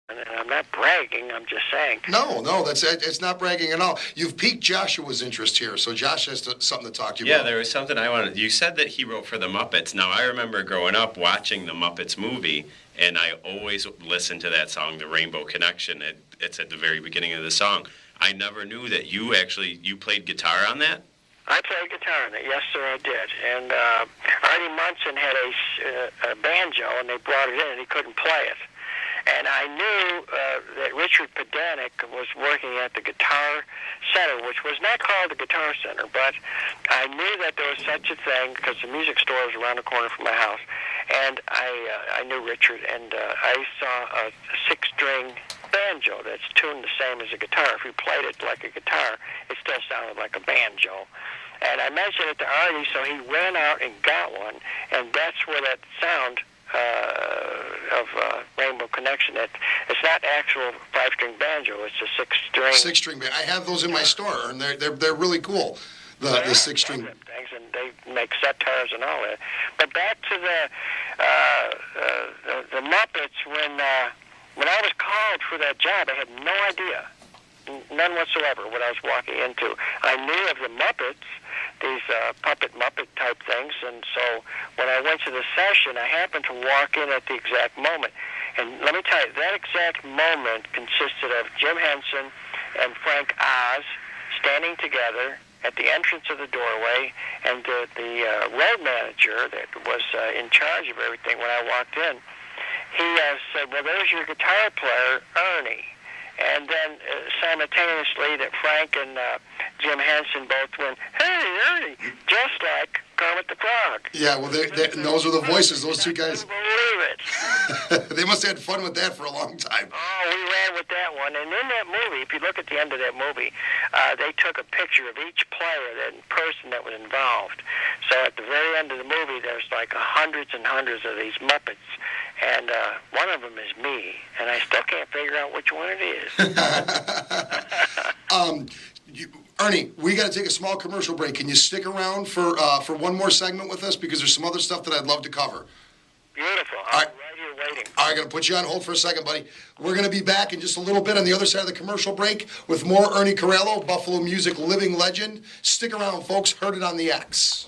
And I'm not bragging, I'm just saying. No, it's not bragging at all. You've piqued Joshua's interest here, so Josh has something to talk to you about. Yeah, there was something I wanted. You said that he wrote for the Muppets. Now, I remember growing up watching the Muppets movie, and I always listened to that song, The Rainbow Connection. It's at the very beginning of the song. I never knew that you played guitar on that? I played guitar in it, yes, sir, I did. And Artie Munson had a banjo, and they brought it in, and he couldn't play it. And I knew that Richard Pedanek was working at the Guitar Center, which was not called the Guitar Center, but I knew that there was such a thing because the music store was around the corner from my house. And I knew Richard, and I saw a six-string banjo that's tuned the same as a guitar. If you played it like a guitar, it still sounded like a banjo. And I mentioned it to Artie, so he ran out and got one, and that's where that sound of Rainbow Connection. It's not actual five-string banjo. It's a six-string. Six-string banjo. I have those in my store, and they're really cool. The six-string. Things, and they make setars and all that. But back to the Muppets. When I was called for that job, I had no idea, none whatsoever, what I was walking into. I knew of the Muppets, these puppet Muppet type things, and so when I went to the session, I happened to walk in at the exact moment. And let me tell you, that exact moment consisted of Jim Henson and Frank Oz standing together at the entrance of the doorway, and the road manager that was in charge of everything when I walked in, he said, well, there's your guitar player, Ernie. And then simultaneously that Frank and Jim Henson both went, hey, Ernie, just like Kermit the Frog. Yeah, well, and those were the voices, those two guys. I couldn't believe it. They must have had fun with that for a long time. Oh, we ran with that one. And in that movie, if you look at the end of that movie, they took a picture of each player, that person that was involved. So at the very end of the movie, there's like hundreds and hundreds of these Muppets. And one of them is me, and I still can't figure out which one it is. Ernie, we got to take a small commercial break. Can you stick around for one more segment with us? Because there's some other stuff that I'd love to cover. Beautiful. I'm right here waiting. All right, going to put you on hold for a second, buddy. We're going to be back in just a little bit on the other side of the commercial break with more Ernie Corallo, Buffalo music living legend. Stick around, folks. Heard it on the X.